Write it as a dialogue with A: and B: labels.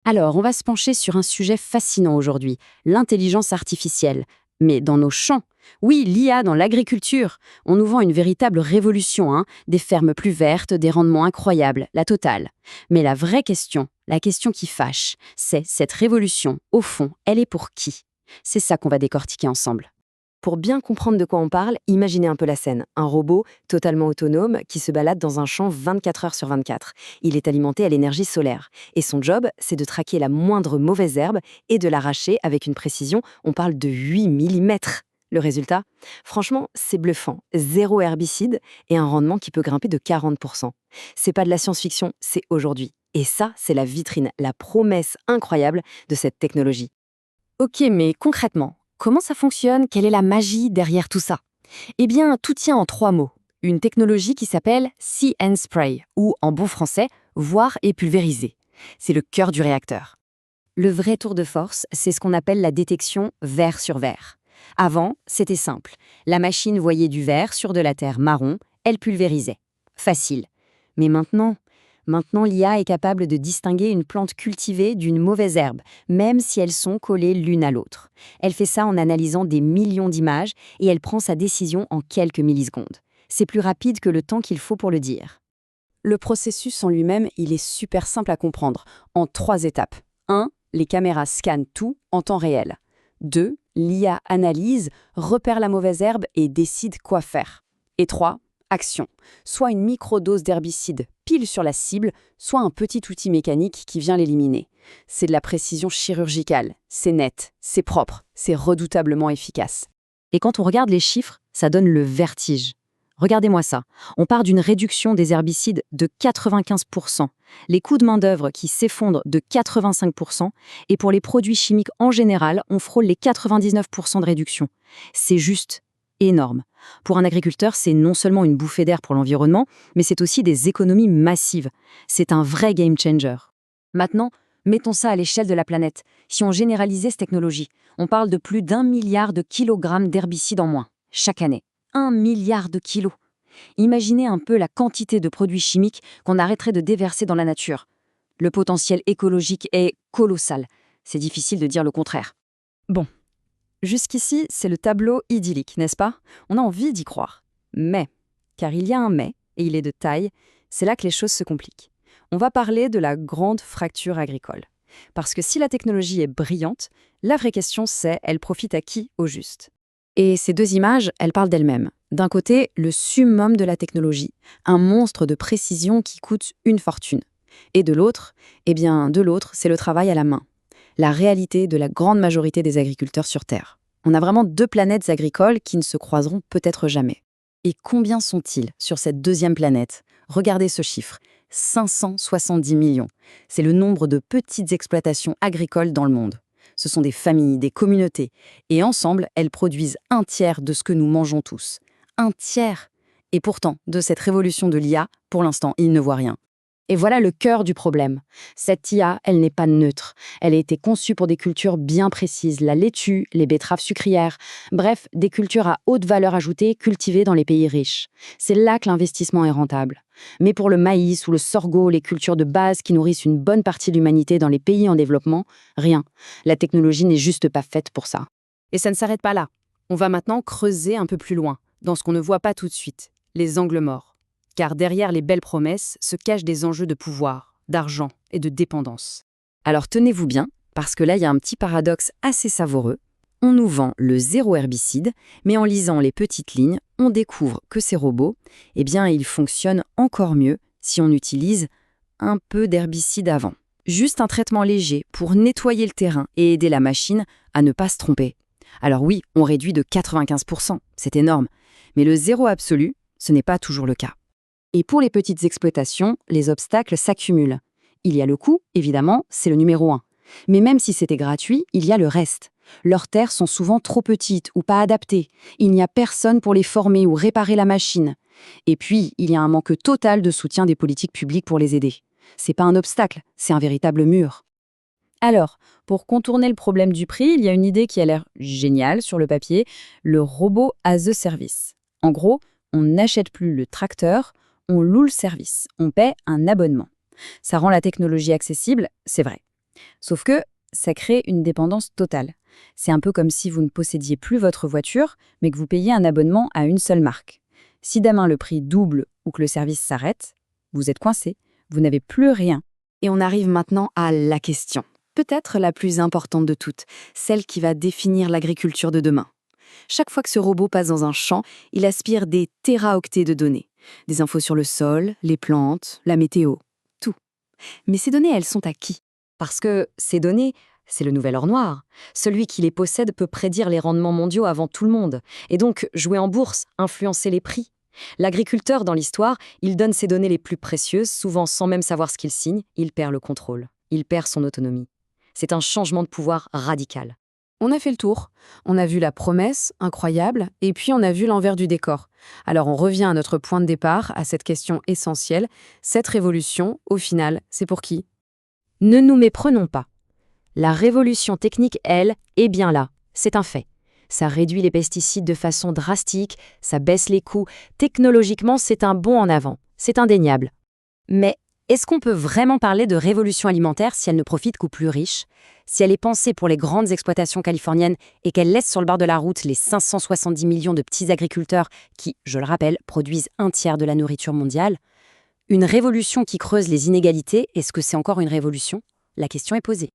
A: Alors, on va se pencher sur un sujet fascinant aujourd'hui, l'intelligence artificielle. Mais dans nos champs, oui, l'IA dans l'agriculture, on nous vend une véritable révolution, hein, des fermes plus vertes, des rendements incroyables, la totale. Mais la vraie question, la question qui fâche, c'est cette révolution, au fond, elle est pour qui? C'est ça qu'on va décortiquer ensemble.
B: Pour bien comprendre de quoi on parle, imaginez un peu la scène. Un robot totalement autonome qui se balade dans un champ 24 heures sur 24. Il est alimenté à l'énergie solaire. Et son job, c'est de traquer la moindre mauvaise herbe et de l'arracher avec une précision, on parle de 8 millimètres. Le résultat? Franchement, c'est bluffant. Zéro herbicide et un rendement qui peut grimper de 40%. C'est pas de la science-fiction, c'est aujourd'hui. Et ça, c'est la vitrine, la promesse incroyable de cette technologie.
A: Ok, mais concrètement, comment ça fonctionne? Quelle est la magie derrière tout ça? Eh bien, tout tient en trois mots. Une technologie qui s'appelle See and Spray, ou en bon français, voir et pulvériser. C'est le cœur du réacteur. Le vrai tour de force, c'est ce qu'on appelle la détection verre sur verre. Avant, c'était simple. La machine voyait du verre sur de la terre marron, elle pulvérisait. Facile. Mais maintenant l'IA est capable de distinguer une plante cultivée d'une mauvaise herbe, même si elles sont collées l'une à l'autre. Elle fait ça en analysant des millions d'images et elle prend sa décision en quelques millisecondes. C'est plus rapide que le temps qu'il faut pour le dire. Le processus en lui-même, il est super simple à comprendre, en trois étapes. 1. Les caméras scannent tout en temps réel. 2. L'IA analyse, repère la mauvaise herbe et décide quoi faire. Et 3. Action. Soit une microdose d'herbicide pile sur la cible, soit un petit outil mécanique qui vient l'éliminer. C'est de la précision chirurgicale, c'est net, c'est propre, c'est redoutablement efficace. Et quand on regarde les chiffres, ça donne le vertige. Regardez-moi ça. On part d'une réduction des herbicides de 95%, les coûts de main-d'œuvre qui s'effondrent de 85%, et pour les produits chimiques en général, on frôle les 99% de réduction. C'est juste énorme. Pour un agriculteur, c'est non seulement une bouffée d'air pour l'environnement, mais c'est aussi des économies massives. C'est un vrai game changer. Maintenant, mettons ça à l'échelle de la planète. Si on généralisait cette technologie, on parle de plus d'1 milliard de kilogrammes d'herbicides en moins, chaque année. 1 milliard de kilos. Imaginez un peu la quantité de produits chimiques qu'on arrêterait de déverser dans la nature. Le potentiel écologique est colossal. C'est difficile de dire le contraire. Bon, jusqu'ici, c'est le tableau idyllique, n'est-ce pas? On a envie d'y croire. Mais, car il y a un mais, et il est de taille, c'est là que les choses se compliquent. On va parler de la grande fracture agricole. Parce que si la technologie est brillante, la vraie question c'est, elle profite à qui au juste? Et ces deux images, elles parlent d'elles-mêmes. D'un côté, le summum de la technologie, un monstre de précision qui coûte une fortune. Et de l'autre, c'est le travail à la main. La réalité de la grande majorité des agriculteurs sur Terre. On a vraiment deux planètes agricoles qui ne se croiseront peut-être jamais. Et combien sont-ils sur cette deuxième planète? Regardez ce chiffre, 570 millions. C'est le nombre de petites exploitations agricoles dans le monde. Ce sont des familles, des communautés. Et ensemble, elles produisent un tiers de ce que nous mangeons tous. Un tiers! Et pourtant, de cette révolution de l'IA, pour l'instant, ils ne voient rien. Et voilà le cœur du problème. Cette IA, elle n'est pas neutre. Elle a été conçue pour des cultures bien précises, la laitue, les betteraves sucrières, bref, des cultures à haute valeur ajoutée cultivées dans les pays riches. C'est là que l'investissement est rentable. Mais pour le maïs ou le sorgho, les cultures de base qui nourrissent une bonne partie de l'humanité dans les pays en développement, rien. La technologie n'est juste pas faite pour ça. Et ça ne s'arrête pas là. On va maintenant creuser un peu plus loin, dans ce qu'on ne voit pas tout de suite, les angles morts. Car derrière les belles promesses se cachent des enjeux de pouvoir, d'argent et de dépendance. Alors tenez-vous bien, parce que là il y a un petit paradoxe assez savoureux. On nous vend le zéro herbicide, mais en lisant les petites lignes, on découvre que ces robots, ils fonctionnent encore mieux si on utilise un peu d'herbicide avant. Juste un traitement léger pour nettoyer le terrain et aider la machine à ne pas se tromper. Alors oui, on réduit de 95%, c'est énorme, mais le zéro absolu, ce n'est pas toujours le cas. Et pour les petites exploitations, les obstacles s'accumulent. Il y a le coût, évidemment, c'est le numéro 1. Mais même si c'était gratuit, il y a le reste. Leurs terres sont souvent trop petites ou pas adaptées. Il n'y a personne pour les former ou réparer la machine. Et puis, il y a un manque total de soutien des politiques publiques pour les aider. C'est pas un obstacle, c'est un véritable mur. Alors, pour contourner le problème du prix, il y a une idée qui a l'air géniale sur le papier, le robot as a service. En gros, on n'achète plus le tracteur, on loue le service, on paie un abonnement. Ça rend la technologie accessible, c'est vrai.
C: Sauf que ça crée une dépendance totale. C'est un peu comme si vous ne possédiez plus votre voiture, mais que vous payiez un abonnement à une seule marque. Si demain le prix double ou que le service s'arrête, vous êtes coincé, vous n'avez plus rien.
B: Et on arrive maintenant à la question, peut-être la plus importante de toutes, celle qui va définir l'agriculture de demain. Chaque fois que ce robot passe dans un champ, il aspire des téraoctets de données. Des infos sur le sol, les plantes, la météo, tout. Mais ces données, elles sont à qui?
A: Parce que ces données, c'est le nouvel or noir. Celui qui les possède peut prédire les rendements mondiaux avant tout le monde, et donc jouer en bourse, influencer les prix. L'agriculteur, dans l'histoire, il donne ses données les plus précieuses, souvent sans même savoir ce qu'il signe, il perd le contrôle, il perd son autonomie. C'est un changement de pouvoir radical.
B: On a fait le tour. On a vu la promesse, incroyable, et puis on a vu l'envers du décor. Alors on revient à notre point de départ, à cette question essentielle. Cette révolution, au final, c'est pour qui?
A: Ne nous méprenons pas. La révolution technique, elle, est bien là. C'est un fait. Ça réduit les pesticides de façon drastique, ça baisse les coûts. Technologiquement, c'est un bond en avant. C'est indéniable. Mais est-ce qu'on peut vraiment parler de révolution alimentaire si elle ne profite qu'aux plus riches? Si elle est pensée pour les grandes exploitations californiennes et qu'elle laisse sur le bord de la route les 570 millions de petits agriculteurs qui, je le rappelle, produisent un tiers de la nourriture mondiale? Une révolution qui creuse les inégalités, est-ce que c'est encore une révolution? La question est posée.